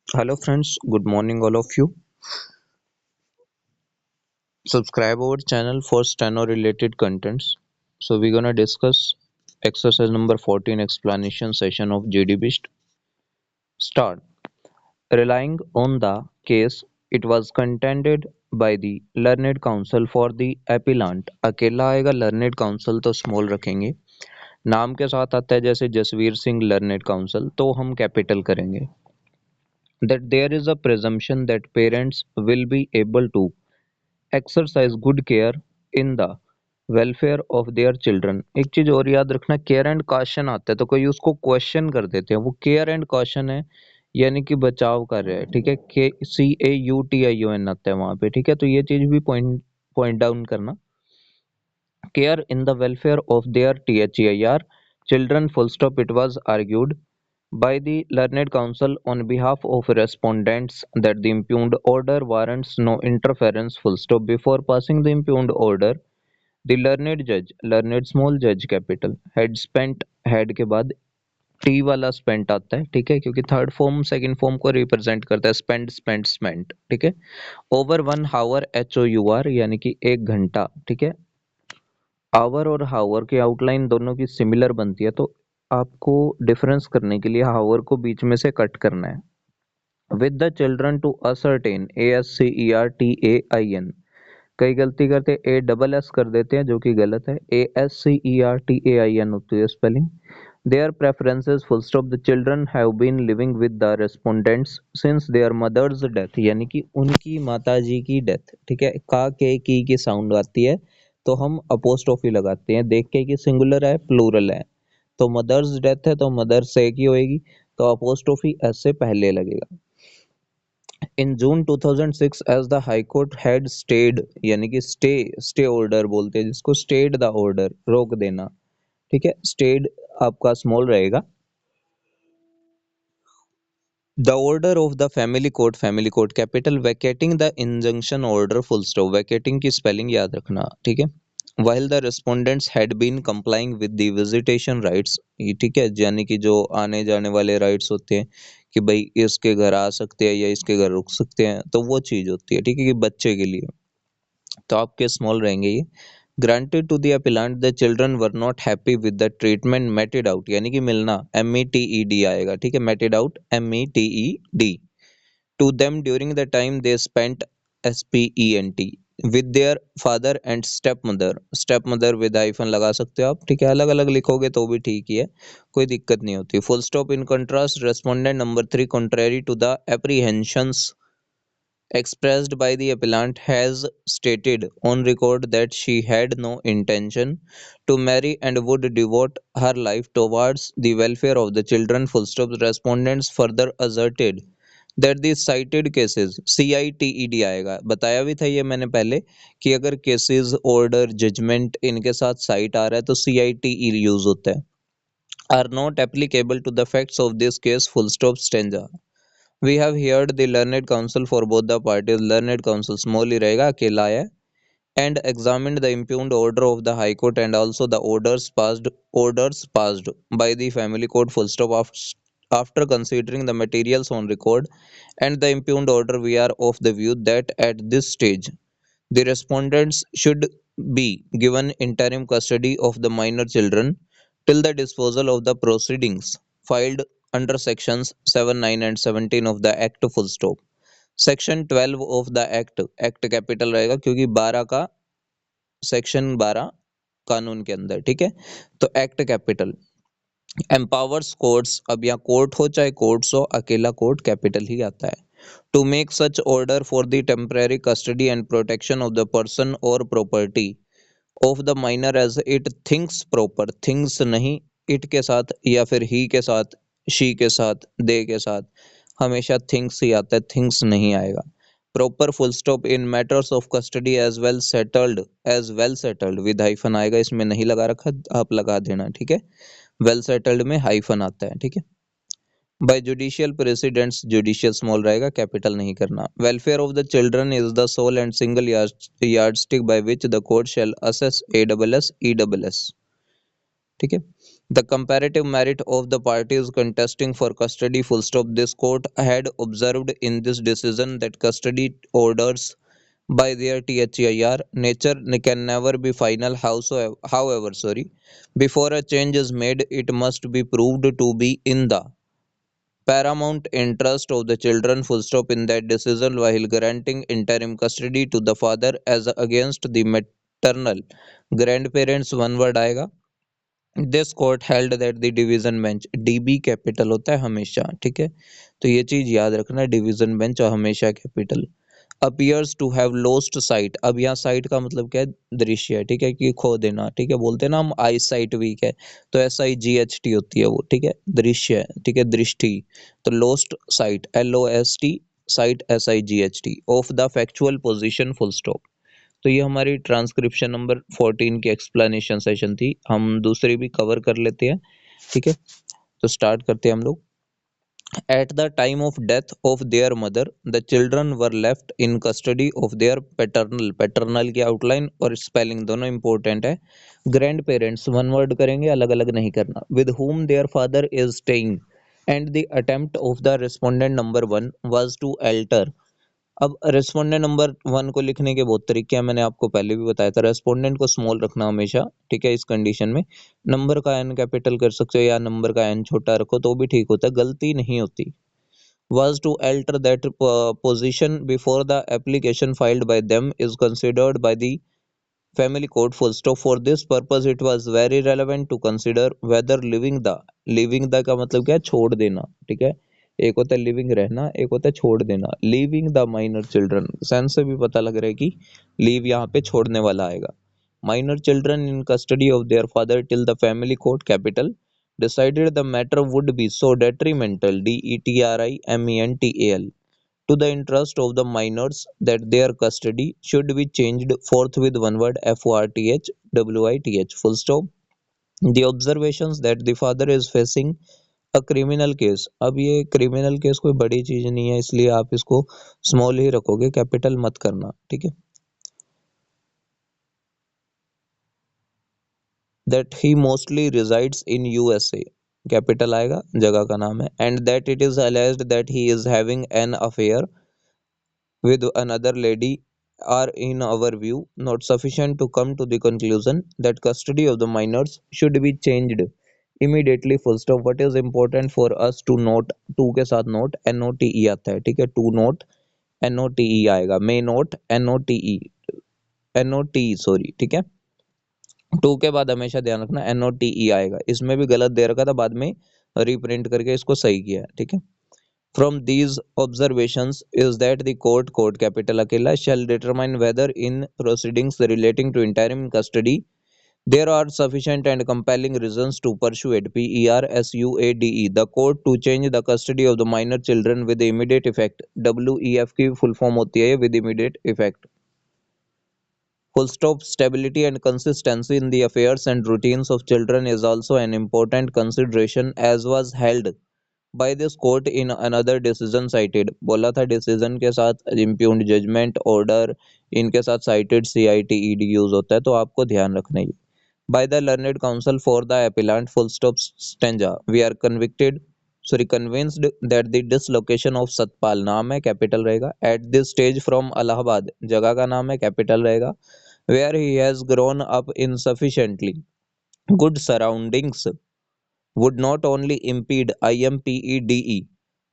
Hello friends, good morning all of you. Subscribe our channel for steno related contents. So we're gonna discuss exercise number 14 explanation session of GD Beast. Start. Relying on the case, it was contended by the learned counsel for the appellant. अकेला आएगा learned counsel तो small रखेंगे. नाम के साथ आता है जैसे जसवीर सिंह learned counsel तो हम capital करेंगे. That there is a presumption that parents will be able to exercise good care in the welfare of their children. एक चीज और याद रखना, केयर एंड कॉशन आता है तो कोई उसको क्वेश्चन कर देते हैं, वो केयर एंड कॉशन है यानी कि बचाव कर रहे हैं, ठीक है। के CAUTION आता है वहां पे, ठीक है। तो ये चीज भी पॉइंट पॉइंट डाउन करना। Care in the welfare of their THEIR children full stop. It was argued by the learned counsel on behalf of respondents that the impugned order warrants no interference full stop. Before passing the impugned order, the learned judge, learned small judge capital, had spent, had के बाद T वाला spent आता है, ठीक है, क्योंकि third form second form को represent करता है, स्पेंड स्पेंट स्पेंट, ठीक है। ओवर 1 आवर HOUR यानी कि 1 घंटा, ठीक है। आवर और हावर की आउटलाइन दोनों की सिमिलर बनती है, तो आपको डिफरेंस करने के लिए हावर को बीच में से कट करना है। With the children to ascertain, ASCERTAIN, कई गलती करते ASS कर देते हैं जो कि गलत है, ASCERTAIN होती है spelling. Their preferences full stop, the children have been living with the respondents since their mother's death, यानी कि उनकी माताजी की डेथ, ठीक है। का के की साउंड आती है तो हम अपोस्ट्रोफी लगाते हैं, देख के कि सिंगुलर है प्लूरल है, तो मदर्स डेथ है तो मदर से की होएगी, तो अपोस्ट्रोफी एस से पहले लगेगा। In June 2006 as the high court had stayed, यानी कि स्टे ऑर्डर बोलते हैं जिसको, स्टेड द ऑर्डर, रोक देना, ठीक है। स्टेड आपका स्मॉल रहेगा। The order of the family court capital, vacating the injunction order full stop, vacating की स्पेलिंग याद रखना, ठीक है। while the respondents had been complying with the visitation rights, ये ठीक है, यानी कि जो आने जाने वाले राइट्स होते हैं कि भाई इसके घर आ सकते हैं या इसके घर रुक सकते हैं, तो वो चीज होती है, ठीक है, कि बच्चे के लिए, तो आपके स्मॉल रहेंगे ये। Granted to the appellant, the children were not happy with the treatment meted out, यानी कि मिलना, METED आएगा, ठीक है, meted out METED to them during the time they spent, SPENT, with their father and stepmother, stepmother with hyphen लगा सकते हो आप, ठीक है। अलग अलग लिखोगे तो भी ठीक ही है, कोई दिक्कत नहीं होती। Full stop. In contrast, respondent number 3, contrary to the apprehensions expressed by the appellant, has stated on record that she had no intention to marry and would devote her life towards the welfare of the children. Full stop. Respondents further asserted that the cited cases, CITED आएगा, बताया भी था ये मैंने पहले कि अगर cases, order, judgement इनके साथ साइट आ रहा है तो CITE यूज होता है, are not applicable to the facts of this case. Full stop. Stanza. We have heard the learned counsel for both the parties, learned counsel small ही रहेगा, अकेला है, and examined the impugned order of the High Court and also the orders passed by the family court. Full stop. After considering the materials on record and the impugned order, we are of the view that at this stage the respondents should be given interim custody of the minor children till the disposal of the proceedings filed under sections 7, 9 and 17 of the act. Full stop. Section 12 of the act capital रहेगा क्योंकि 12 का section 12 कानून के अंदर, ठीक है। तो act capital empowers courts, अब यहाँ कोर्ट हो चाहे कोर्ट्स हो, अकेला कोर्ट कैपिटल ही आता है, to make such order for the temporary custody and protection of the person और property of the minor as it thinks proper, things नहीं, इट के साथ या फिर ही के साथ, शी के साथ, दे के साथ, हमेशा थिंग्स ही आता है, थिंग्स नहीं आएगा। Proper full stop. In matters of custody as well settled with hyphen आएगा, इसमें नहीं लगा रखा, आप लगा देना, ठीक है। वेल सेटल्ड में हाइफन आता है, ठीक है। By judicial precedents, judicial small रहेगा, कैपिटल नहीं करना। Welfare of the children is the sole and single yardstick by which the court shall assess ASS ESS। ठीक है। The comparative merit of the parties contesting for custody full stop this court had observed in this decision that custody orders by their THEIR nature can never be final. However, before a change is made, it must be proved to be in the paramount interest of the children. Full stop in that decision, while granting interim custody to the father as against the maternal grandparents. One word आएगा. This court held that the division bench, dB capital होता है हमेशा, ठीक है, तो ये चीज याद रखना, डिवीजन बेंच और हमेशा capital. Appears to have lost sight, अब यहाँ साइट का मतलब क्या है, दृश्य है, ठीक है, कि खो देना, ठीक है, बोलते हैं ना हम आई साइट वीक है, तो SIGHT होती है वो, ठीक है, दृश्य है, ठीक है, दृष्टि, तो lost site LOST, site SIGHT of the factual position full stop. तो ये हमारी ट्रांसक्रिप्शन नंबर 14 की एक्सप्लेनेशन सेशन थी, हम दूसरी भी कवर कर लेते हैं, ठीक है, तो स्टार्ट करते हैं हम लोग। At the time of death of their mother the children were left in custody of their paternal, paternal की आउटलाइन और स्पेलिंग दोनों इंपॉर्टेंट है। ग्रैंड पेरेंट्स वन वर्ड करेंगे, अलग अलग नहीं करना। With whom their father is staying and the attempt of the respondent number 1 was to alter. अब रेस्पोंडेंट नंबर 1 को लिखने के बहुत तरीके हैं, मैंने आपको पहले भी बताया था। रेस्पोंडेंट को स्मॉल रखना हमेशा, ठीक है, इस कंडीशन में नंबर का एन कैपिटल कर सकते हो या नंबर का एन छोटा रखो तो भी ठीक होता है, गलती नहीं होती। Was to alter that position before the application filed by them is considered by the family court full stop. For this purpose it was very relevant to consider whether living the का मतलब क्या है, छोड़ देना, ठीक है, एक होता है लिविंग रहना, एक होता है छोड़ देना। Leaving the minor children, sense से भी पता लग रहा है कि लीव यहाँ पे छोड़ने वाला आएगा। Minor children in custody of their father till the family court capital decided the matter would be so detrimental, DETRIMENTAL, to the interest of the minors that their custody should be changed forthwith, one word, FORTH full stop. The observations that the father is facing a criminal case, अब ये criminal case कोई बड़ी चीज नहीं है, इसलिए आप इसको स्मॉल ही रखोगे, कैपिटल मत करना, ठीक है। that he mostly resides in USA, capital आएगा, जगह का नाम है, and that it is alleged that he is having an affair with another lady are in our view not sufficient to come to the conclusion that custody of the minors should be changed immediately, full stop. What is important for us to note, to के साथ note NOTE आता है, ठीक है, to note NOTE आएगा, मे note NOTE sorry, ठीक है, to के बाद हमेशा ध्यान रखना NOTE आएगा, इसमें भी गलत दे रखा था, बाद में रीप्रिंट करके इसको सही किया है, ठीक है। From these observations is that the court capital अकेला shall determine whether in proceedings relating to interim custody there are sufficient and compelling reasons to persuade PERSUADE the court to change the custody of the minor children with immediate effect। WEF की full form होती है with immediate effect। Full stop. Stability and consistency in the affairs and routines of children is also an important consideration, as was held by this court in another decision cited। बोला था decision के साथ impugned judgment order, इनके साथ cited CITED use होता है, तो आपको ध्यान रखना ही। By the learned counsel for the appellant full stop stanza, we are convinced that the dislocation of Satpal, नाम है कैपिटल रहेगा, at this stage from Allahabad, जगह का नाम है कैपिटल रहेगा, where he has grown up in sufficiently good surroundings would not only impede IMPEDE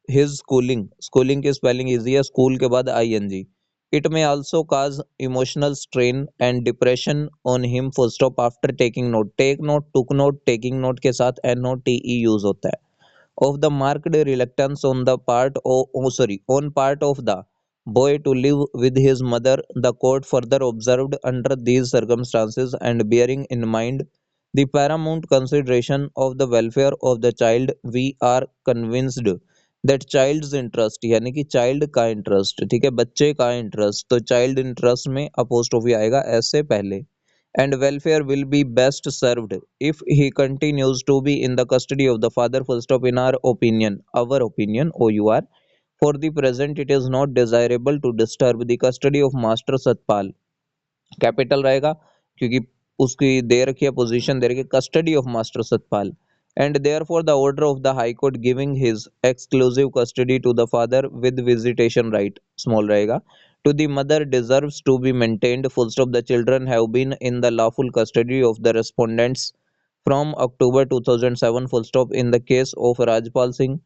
his schooling, schooling की spelling easy है, school के बाद ING, it may also cause emotional strain and depression on him, full stop। after taking note, take note, took note, taking note के साथ NOTE use होता है, of the marked reluctance on the part of, on part of the boy to live with his mother, the court further observed under these circumstances and bearing in mind the paramount consideration of the welfare of the child, we are convinced that child's interest, यानी कि child का interest, ठीक है, बच्चे का interest, तो child interest में apostrophe आएगा ऐसे पहले, and welfare will be best served if he continues to be in the custody of the father, full stop। in our opinion OUR, for the present it is not desirable to disturb the custody of master Satpal, capital रहेगा क्योंकि उसकी दे रखी है, position दे रखी है, custody of master Satpal, and therefore the order of the high court giving his exclusive custody to the father with visitation right, small रहेगा, to the mother deserves to be maintained, full stop. The children have been in the lawful custody of the respondents from October 2007, full stop, in the case of Rajpal Singh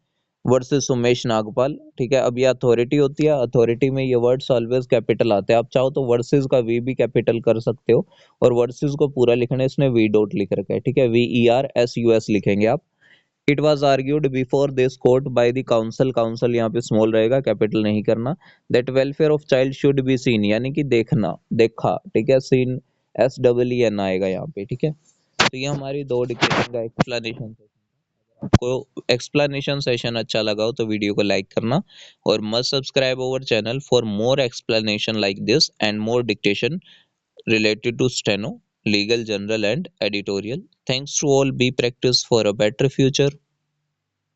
versus Sumesh Nagpal. ठीक है, अब ये authority होती है, authority में ये words always capital आते हैं। आप चाहो तो वर्सेस का वी भी कैपिटल कर सकते हो, और वर्सेस को पूरा लिखना है, इसने वी डॉट लिख रखा है। ठीक है, VERSUS लिखेंगे आप। It was argued before this court by the council, council यहाँ पे स्मॉल रहेगा, कैपिटल नहीं करना, that welfare of child should be seen, यानी कि देखना, देखा। ठीक है, सीन SEEN आएगा यहाँ पे। ठीक है, तो ये हमारी दो डिक्लेरेशन का एक्सप्लेनेशन। आपको एक्सप्लेनेशन सेशन अच्छा लगा हो तो वीडियो को लाइक करना, और must subscribe our channel for more explanation like this and more dictation related to steno, legal, general, and editorial. Thanks to all. Be practice for a better future.